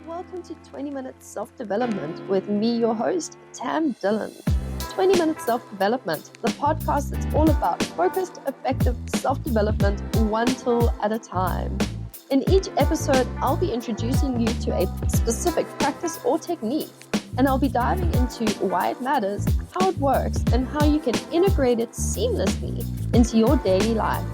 Welcome to 20 Minutes Self-Development with me, your host, Tam Dillon. 20 Minutes Self-Development, the podcast that's all about focused, effective self-development, one tool at a time. In each episode, I'll be introducing you to a specific practice or technique, and I'll be diving into why it matters, how it works, and how you can integrate it seamlessly into your daily life.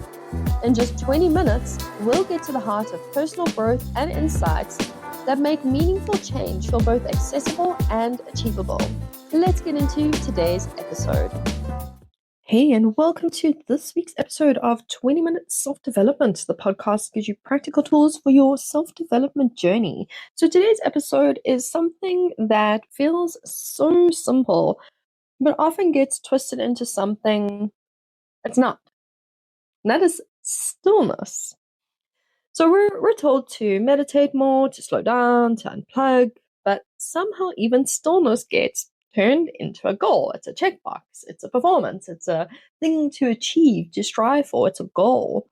In just 20 minutes, we'll get to the heart of personal growth and insights that make meaningful change feel both accessible and achievable. Let's get into today's episode. Hey, and welcome to this week's episode of 20 Minutes Self-Development. The podcast gives you practical tools for your self-development journey. So today's episode is something that feels so simple, but often gets twisted into something it's not. And that is stillness. So we're told to meditate more, to slow down, to unplug, but somehow even stillness gets turned into a goal. It's a checkbox, it's a performance, it's a thing to achieve, to strive for, it's a goal.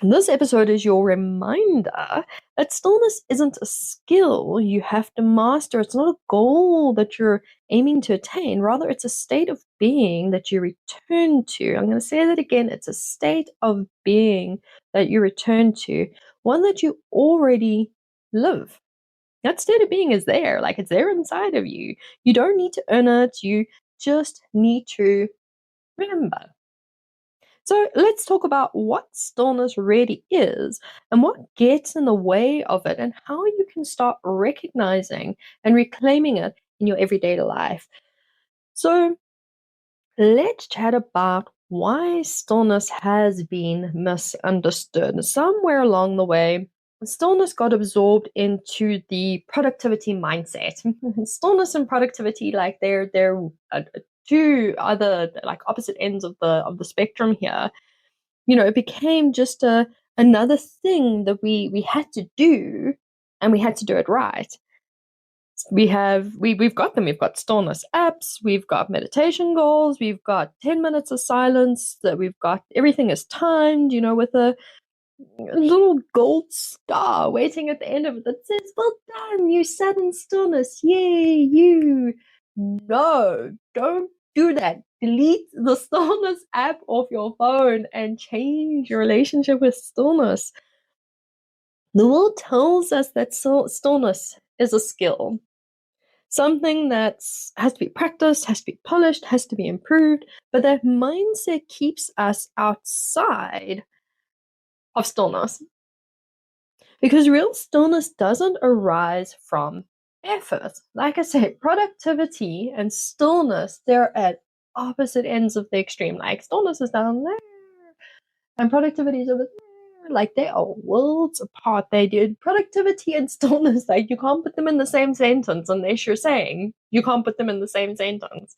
And this episode is your reminder that stillness isn't a skill you have to master. It's not a goal that you're aiming to attain. Rather, it's a state of being that you return to. I'm going to say that again. It's a state of being that you return to, one that you already live. That state of being is there, like it's there inside of you. You don't need to earn it. You just need to remember. So let's talk about what stillness really is and what gets in the way of it and how you can start recognizing and reclaiming it in your everyday life. So let's chat about why stillness has been misunderstood. Somewhere along the way, stillness got absorbed into the productivity mindset. Stillness and productivity, like they're two other like opposite ends of the spectrum here. You know, it became just another thing that we had to do, and we had to do it right. We've got them. We've got stillness apps, we've got meditation goals, we've got 10 minutes of silence, that we've got everything is timed, you know, with a little gold star waiting at the end of it that says, well done, you sat in stillness, yay, you. No, don't do that. Delete the stillness app off your phone and change your relationship with stillness. The world tells us that stillness is a skill, something that has to be practiced, has to be polished, has to be improved, but that mindset keeps us outside of stillness. Because real stillness doesn't arise from effort. Like I said, productivity and stillness, they're at opposite ends of the extreme. Like stillness is down there and productivity is over there. Like they are worlds apart. They did productivity and stillness. Like you can't put them in the same sentence unless you're saying you can't put them in the same sentence.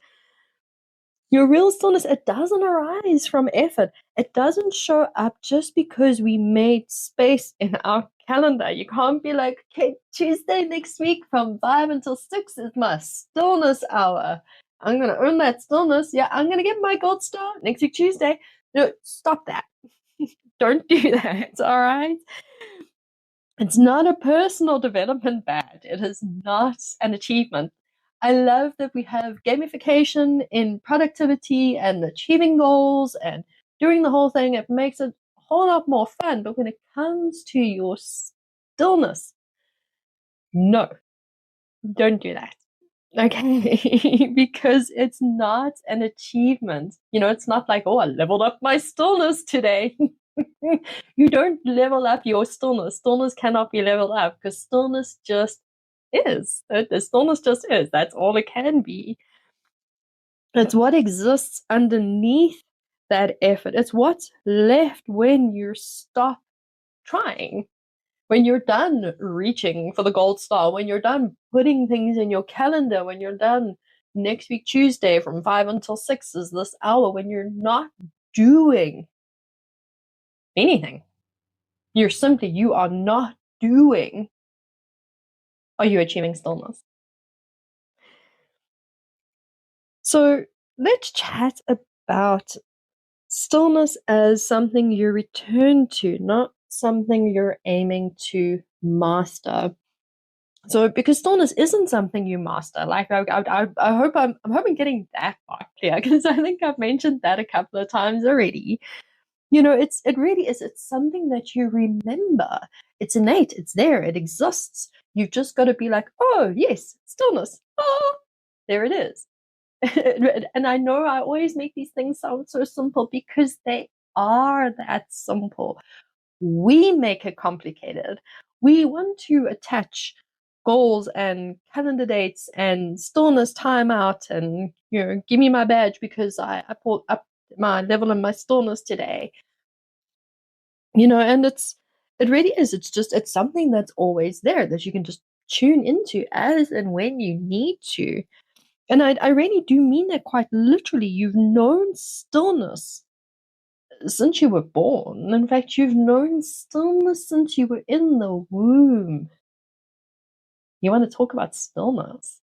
Your real stillness, it doesn't arise from effort. It doesn't show up just because we made space in our calendar. You can't be like, okay, Tuesday next week from 5 until 6 is my stillness hour. I'm going to earn that stillness. Yeah, I'm going to get my gold star next week, Tuesday. No, stop that. Don't do that, all right? It's not a personal development badge. It is not an achievement. I love that we have gamification in productivity and achieving goals and doing the whole thing. It makes it a whole lot more fun. But when it comes to your stillness, no, don't do that. Okay, because it's not an achievement. You know, it's not like, oh, I leveled up my stillness today. You don't level up your stillness. Stillness cannot be leveled up because stillness just is. The stillness just is. That's all it can be. It's what exists underneath that effort. It's what's left when you stop trying. When you're done reaching for the gold star, when you're done putting things in your calendar, when you're done next week, Tuesday from 5 until 6 is this hour, when you're not doing anything, you are not doing, are you achieving stillness? So let's chat about stillness as something you return to, not something you're aiming to master. So because stillness isn't something you master, like I hope I'm hoping getting that part clear, because I think I've mentioned that a couple of times already. It really is. It's something that you remember. It's innate. It's there. It exists. You've just got to be like, oh yes, stillness. Oh, there it is. And I know I always make these things sound so simple because they are that simple. We make it complicated. We want to attach goals and calendar dates and stillness timeout and give me my badge because I pulled up my level and my stillness today. And it really is. It's something that's always there that you can just tune into as and when you need to. And I really do mean that quite literally. You've known stillness since you were born. In fact, you've known stillness since you were in the womb. You want to talk about stillness?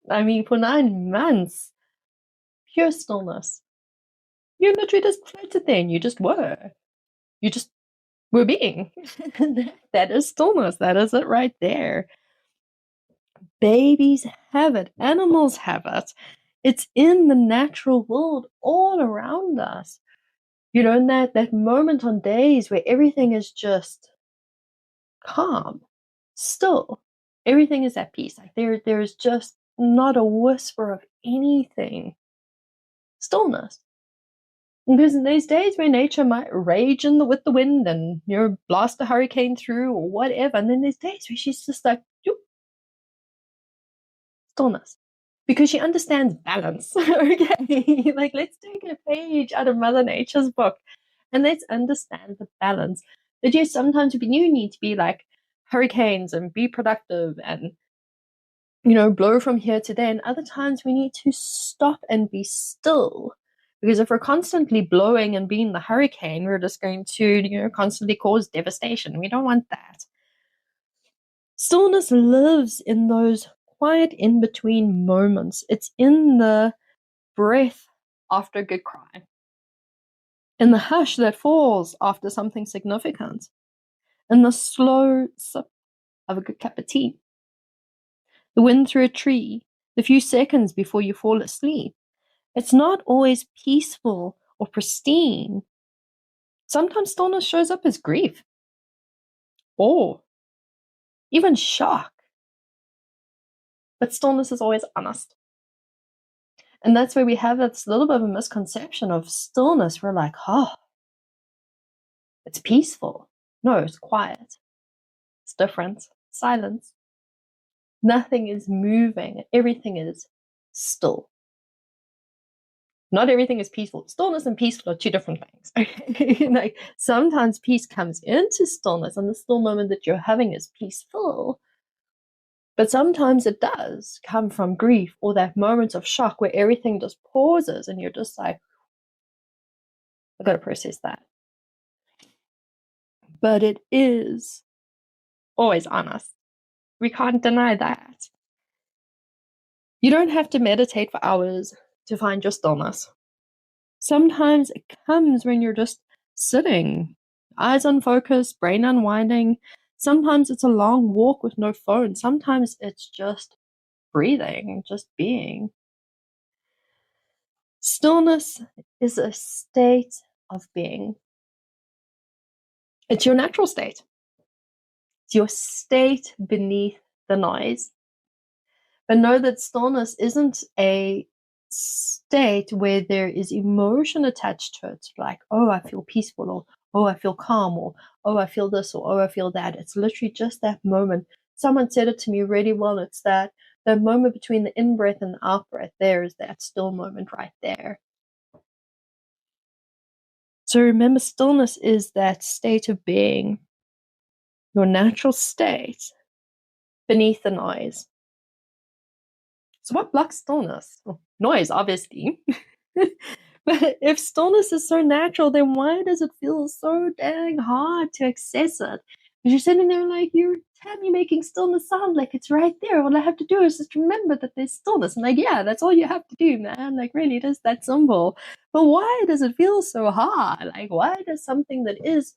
I mean, for 9 months, pure stillness. You literally just floated there and you just were. You just were being. That is stillness. That is it right there. Babies have it. Animals have it. It's in the natural world all around us. In that moment on days where everything is just calm, still, everything is at peace. Like there's just not a whisper of anything. Stillness. Because in these days where nature might rage with the wind and blast a hurricane through or whatever, and then there's days where she's just like, stillness. Because she understands balance. Okay, like let's take a page out of Mother Nature's book and let's understand the balance. That yes, sometimes you need to be like hurricanes and be productive and blow from here to there, and other times we need to stop and be still. Because if we're constantly blowing and being the hurricane, we're just going to constantly cause devastation. We don't want that. Stillness lives in those quiet in-between moments. It's in the breath after a good cry, in the hush that falls after something significant, in the slow sip of a good cup of tea, the wind through a tree, the few seconds before you fall asleep. It's not always peaceful or pristine. Sometimes stillness shows up as grief, or even shock. But stillness is always honest. And that's where we have this little bit of a misconception of stillness. We're like, oh, it's peaceful. No, it's quiet. It's different. Silence. Nothing is moving. Everything is still. Not everything is peaceful. Stillness and peaceful are two different things. Okay? Like sometimes peace comes into stillness, and the still moment that you're having is peaceful. But sometimes it does come from grief or that moment of shock where everything just pauses and you're just like, I've got to process that. But it is always honest. We can't deny that. You don't have to meditate for hours to find your stillness. Sometimes it comes when you're just sitting, eyes unfocused, brain unwinding. Sometimes it's a long walk with no phone. Sometimes it's just breathing, just being. Stillness is a state of being. It's your natural state. It's your state beneath the noise. But know that stillness isn't a state where there is emotion attached to it, like, oh, I feel peaceful, or oh, I feel calm, or oh, I feel this, or oh, I feel that. It's literally just that moment. Someone said it to me really well. It's that moment between the in-breath and the out-breath. There is that still moment right there. So remember, stillness is that state of being, your natural state beneath the noise. So what blocks stillness? Well, noise, obviously. But if stillness is so natural, then why does it feel so dang hard to access it? Because you're sitting there like, you're making stillness sound like it's right there. All I have to do is just remember that there's stillness. And like, yeah, that's all you have to do, man. Like, really, it is that simple. But why does it feel so hard? Like, why does something that is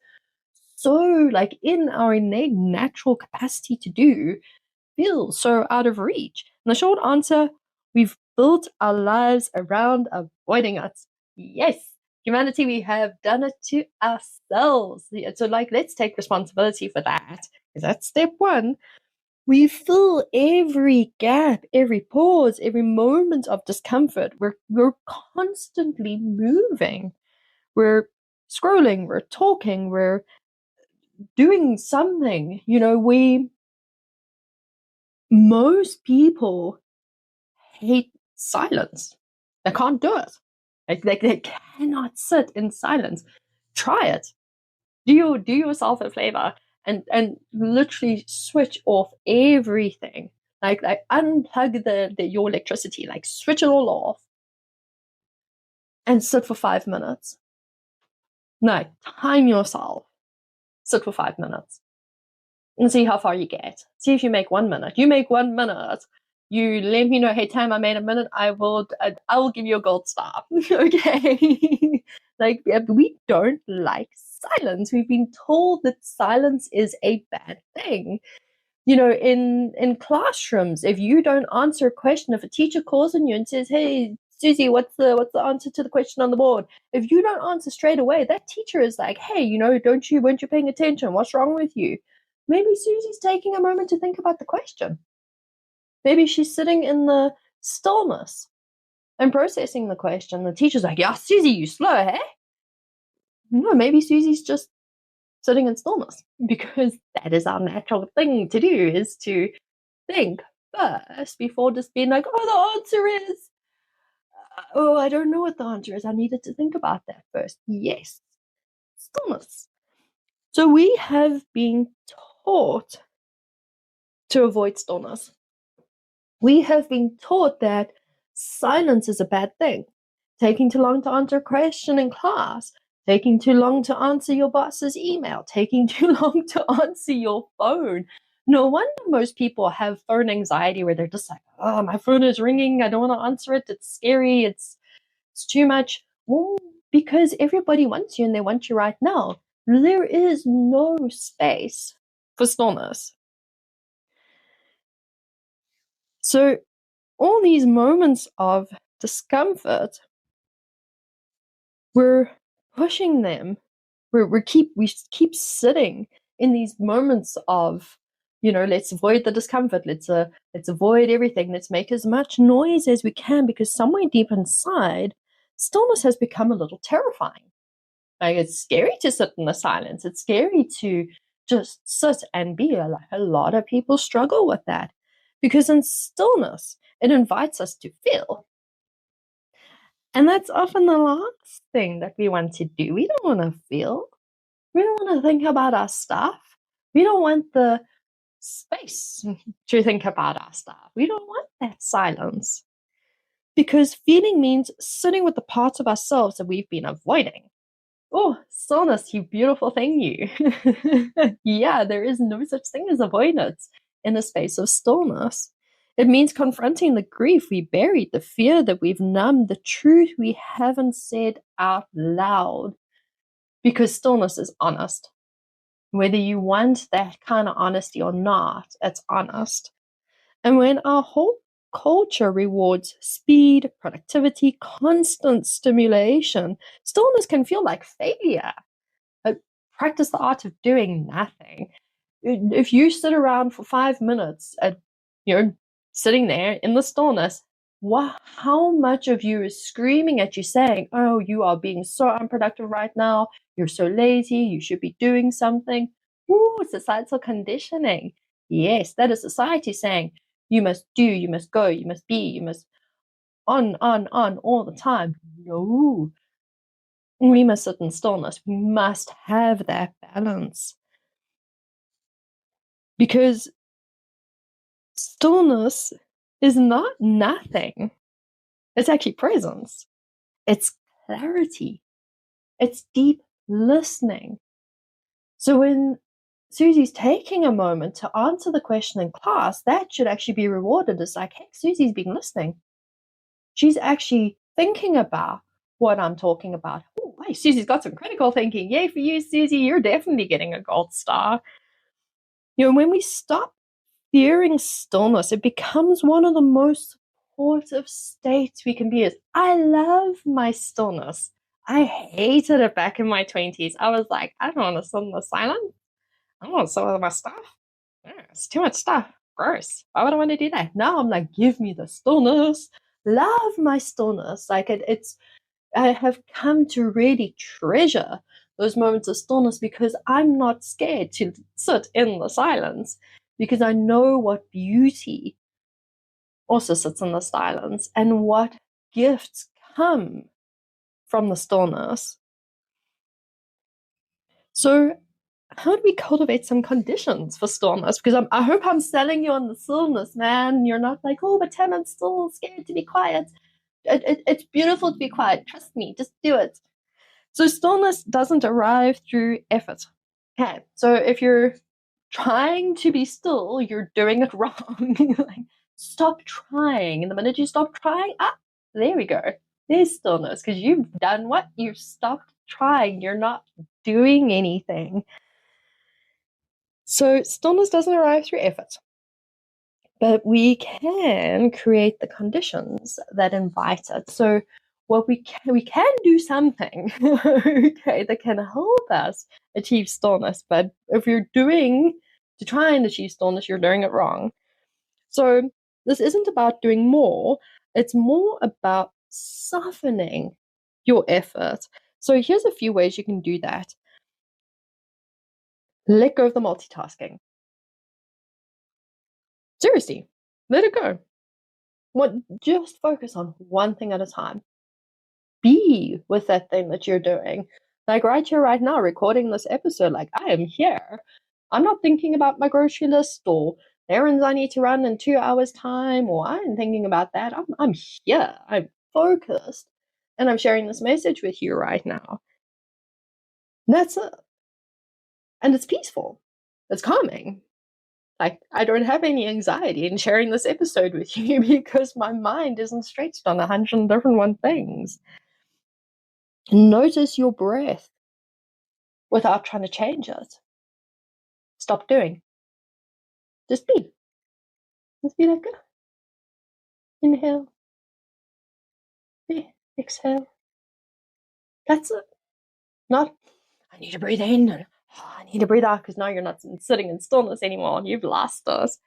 so like in our innate natural capacity to do feel so out of reach? And the short answer, we've built our lives around avoiding it. Yes, humanity, we have done it to ourselves. So like, let's take responsibility for that, because that's step one. We fill every gap, every pause, every moment of discomfort. We're constantly moving. We're scrolling, we're talking, we're doing something. Most people hate silence. They can't do it. They cannot sit in silence. Try it. Do yourself a favor and literally switch off everything. Like unplug your electricity, like switch it all off and sit for 5 minutes. No, time yourself. Sit for 5 minutes and see how far you get. See if you make 1 minute. You make 1 minute. You let me know, hey, Tam, I made a minute. I will give you a gold star. Okay. Like, we don't like silence. We've been told that silence is a bad thing. In classrooms, if you don't answer a question, if a teacher calls on you and says, hey, Susie, what's the answer to the question on the board? If you don't answer straight away, that teacher is like, hey, weren't you paying attention? What's wrong with you? Maybe Susie's taking a moment to think about the question. Maybe she's sitting in the stillness and processing the question. The teacher's like, yeah, Susie, you slow, hey? No, maybe Susie's just sitting in stillness, because that is our natural thing to do, is to think first before just being like, oh, the answer is, I don't know what the answer is. I needed to think about that first. Yes, stillness. So we have been taught to avoid stillness. We have been taught that silence is a bad thing. Taking too long to answer a question in class, taking too long to answer your boss's email, taking too long to answer your phone. No wonder most people have phone anxiety, where they're just like, oh, my phone is ringing. I don't want to answer it. It's scary. It's too much. Well, because everybody wants you and they want you right now. There is no space for stillness. So all these moments of discomfort, we're pushing them. We keep sitting in these moments of, let's avoid the discomfort. Let's avoid everything. Let's make as much noise as we can, because somewhere deep inside, stillness has become a little terrifying. Like, it's scary to sit in the silence. It's scary to just sit and be. Like, a lot of people struggle with that, because in stillness, it invites us to feel. And that's often the last thing that we want to do. We don't want to feel. We don't want to think about our stuff. We don't want the space to think about our stuff. We don't want that silence. Because feeling means sitting with the parts of ourselves that we've been avoiding. Oh, stillness, you beautiful thing, you. Yeah, there is no such thing as avoidance in a space of stillness. It means confronting the grief we buried, the fear that we've numbed, the truth we haven't said out loud. Because stillness is honest. Whether you want that kind of honesty or not, it's honest. And when our whole culture rewards speed, productivity, constant stimulation, stillness can feel like failure. Practice the art of doing nothing. If you sit around for 5 minutes, sitting there in the stillness, how much of you is screaming at you saying, oh, you are being so unproductive right now. You're so lazy. You should be doing something. Ooh, societal conditioning. Yes, that is society saying, you must do, you must go, you must be, you must on all the time. No. We must sit in stillness. We must have that balance. Because stillness is not nothing. It's actually presence. It's clarity. It's deep listening. So when Susie's taking a moment to answer the question in class, that should actually be rewarded. It's like, hey, Susie's been listening. She's actually thinking about what I'm talking about. Oh, Hey, Susie's got some critical thinking. Yay for you, Susie. You're definitely getting a gold star. When we stop fearing stillness, it becomes one of the most supportive states we can be. I love my stillness. I hated it back in my 20s. I was like, I don't want to sit in the silence. I want to sit with my stuff. It's too much stuff. Gross. Why would I want to do that? Now I'm like, give me the stillness. Love my stillness. Like I have come to really treasure those moments of stillness because I'm not scared to sit in the silence because I know what beauty also sits in the silence and what gifts come from the stillness. So how do we cultivate some conditions for stillness? Because I hope I'm selling you on the stillness, man. You're not like, oh, but Tam, I'm still scared to be quiet. It's beautiful to be quiet. Trust me, just do it. So stillness doesn't arrive through effort. Okay, so if you're trying to be still, you're doing it wrong. Like, stop trying. And the minute you stop trying, there we go. There's stillness because you've done what? You've stopped trying. You're not doing anything. So stillness doesn't arrive through effort, but we can create the conditions that invite it. So what we can do something, okay, that can help us achieve stillness. But if you're doing to try and achieve stillness, you're doing it wrong. So this isn't about doing more. It's more about softening your effort. So here's a few ways you can do that. Let go of the multitasking. Seriously, let it go. Just focus on one thing at a time. Be with that thing that you're doing. Like right here, right now, recording this episode, like I am here. I'm not thinking about my grocery list or errands I need to run in 2 hours' time, or I'm thinking about that. I'm here. I'm focused. And I'm sharing this message with you right now. That's it. And it's peaceful. It's calming. Like, I don't have any anxiety in sharing this episode with you because my mind isn't stretched on 100 different things. Notice your breath without trying to change it. Stop doing. Just be. Just be like, inhale, exhale. That's it. Not, I need to breathe in and I need to breathe out, because now you're not sitting in stillness anymore. You've lost us.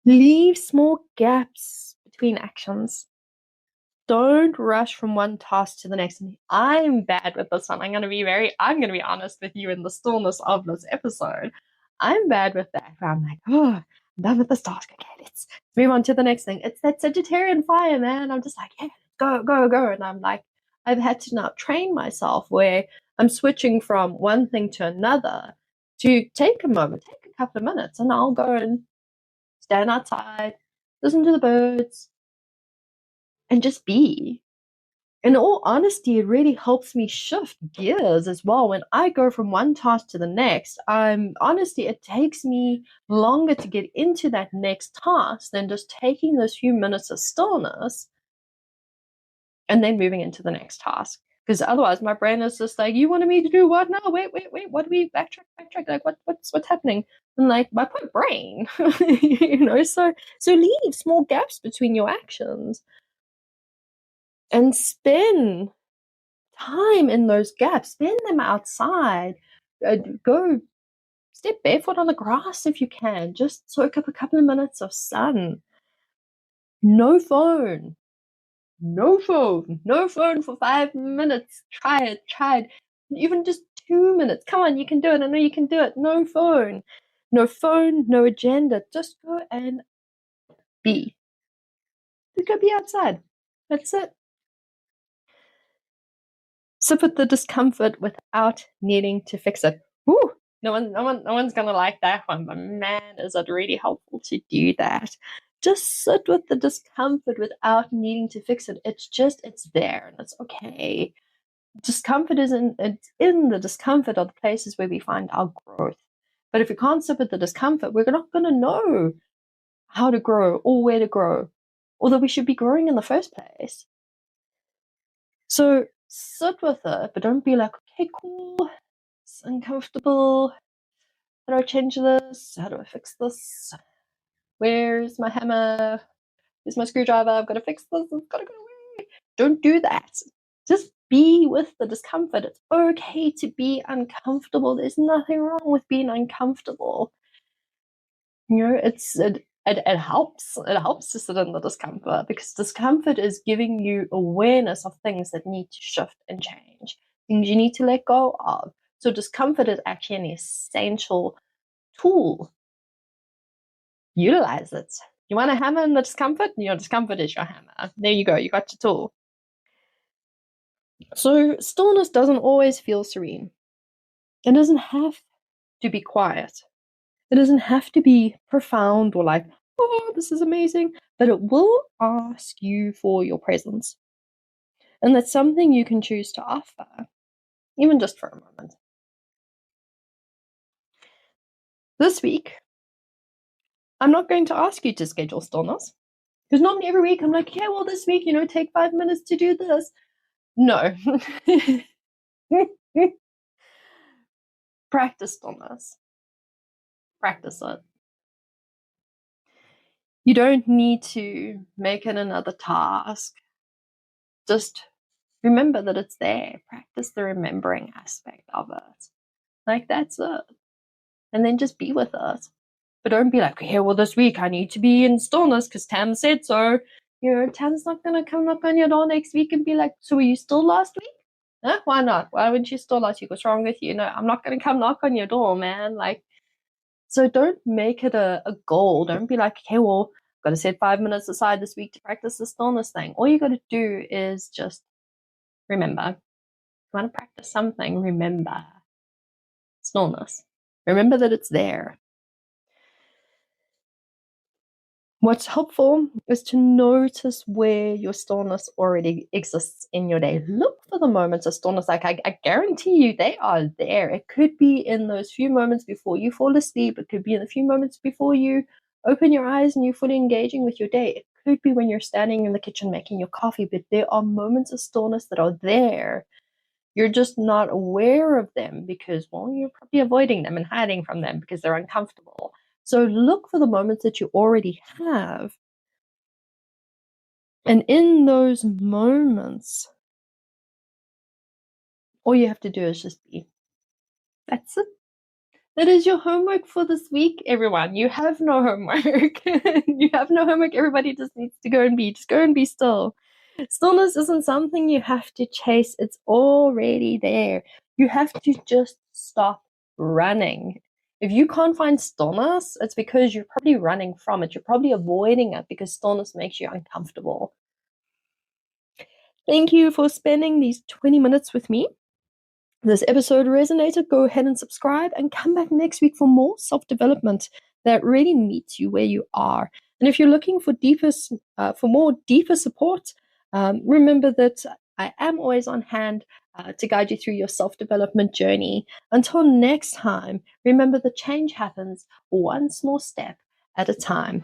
Leave small gaps between actions. Don't rush from one task to the next. I'm bad with this one. I'm going to be honest with you in the stillness of this episode. I'm bad with that. I'm like, oh, I'm done with this task. Okay, let's move on to the next thing. It's that Sagittarian fire, man. I'm just like, yeah, go, go, go. And I'm like, I've had to now train myself where I'm switching from one thing to another to take a moment, take a couple of minutes, and I'll go and stand outside, listen to the birds, and just be. In all honesty, it really helps me shift gears as well. When I go from one task to the next, honestly, it takes me longer to get into that next task than just taking those few minutes of stillness and then moving into the next task. Because otherwise, my brain is just like, you wanted me to do what now? Wait. What do we backtrack? Like, what's happening? And like, my poor brain, So leave small gaps between your actions and spend time in those gaps. Spend them outside. Go step barefoot on the grass if you can. Just soak up a couple of minutes of sun. No phone. No phone for 5 minutes. Try it. Even just 2 minutes. Come on, you can do it. I know you can do it. No phone, no agenda. Just go and be. Just go be outside. That's it. Sit with the discomfort without needing to fix it. Woo! No one's gonna like that one, but man, is it really helpful to do that. Just sit with the discomfort without needing to fix it. It's there and it's okay. Discomfort it's in the discomfort of the places where we find our growth. But if we can't sit with the discomfort, we're not gonna know how to grow or where to grow, or that we should be growing in the first place. So sit with it, but don't be like, okay, cool, it's uncomfortable. How do I change this? How do I fix this? Where's my hammer? Here's my screwdriver. I've got to fix this. It's got to go away. Don't do that. Just be with the discomfort. It's okay to be uncomfortable. There's nothing wrong with being uncomfortable. It helps. It helps to sit in the discomfort, because discomfort is giving you awareness of things that need to shift and change, things you need to let go of. So discomfort is actually an essential tool. Utilize it. You want a hammer in the discomfort? Your discomfort is your hammer. There you go. You got your tool. So stillness doesn't always feel serene. It doesn't have to be quiet. It doesn't have to be profound or like, oh, this is amazing. But it will ask you for your presence. And that's something you can choose to offer, even just for a moment. This week, I'm not going to ask you to schedule stillness, because not every week I'm like, yeah, well, this week, take 5 minutes to do this. No. Practice stillness. Practice it. You don't need to make it another task. Just remember that it's there. Practice the remembering aspect of it. Like, that's it. And then just be with it. But don't be like, okay, well, this week I need to be in stillness because Tam said so. Tam's not going to come knock on your door next week and be like, so were you still last week? Huh? Why not? Why weren't you still last week? What's wrong with you? No, I'm not going to come knock on your door, man. Like, so don't make it a goal. Don't be like, okay, well, I've got to set 5 minutes aside this week to practice the stillness thing. All you got to do is just remember. If you want to practice something, remember stillness. Remember that it's there. What's helpful is to notice where your stillness already exists in your day. Look for the moments of stillness. Like, I guarantee you they are there. It could be in those few moments before you fall asleep. It could be in the few moments before you open your eyes and you're fully engaging with your day. It could be when you're standing in the kitchen making your coffee. But there are moments of stillness that are there. You're just not aware of them because, well, you're probably avoiding them and hiding from them because they're uncomfortable. So look for the moments that you already have. And in those moments, all you have to do is just be. That's it. That is your homework for this week, everyone. You have no homework. You have no homework. Everybody just needs to go and be. Just go and be still. Stillness isn't something you have to chase. It's already there. You have to just stop running. If you can't find stillness, it's because you're probably running from it. You're probably avoiding it because stillness makes you uncomfortable. Thank you for spending these 20 minutes with me. If this episode resonated, go ahead and subscribe and come back next week for more self-development that really meets you where you are. And if you're looking for more deeper support, remember that I am always on hand to guide you through your self-development journey. Until next time, remember that change happens one small step at a time.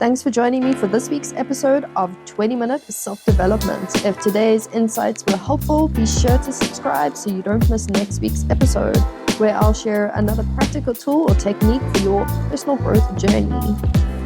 Thanks for joining me for this week's episode of 20-Minute Self-Development. If today's insights were helpful, be sure to subscribe so you don't miss next week's episode, where I'll share another practical tool or technique for your personal growth journey.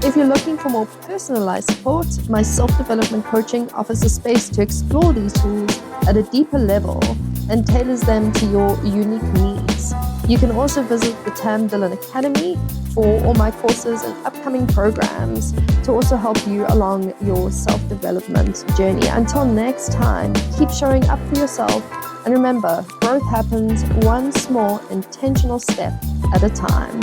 If you're looking for more personalized support, my self-development coaching offers a space to explore these tools at a deeper level and tailors them to your unique needs. You can also visit the Tam Dillon Academy for all my courses and upcoming programs to also help you along your self-development journey. Until next time, keep showing up for yourself, and remember, growth happens one small intentional step at a time.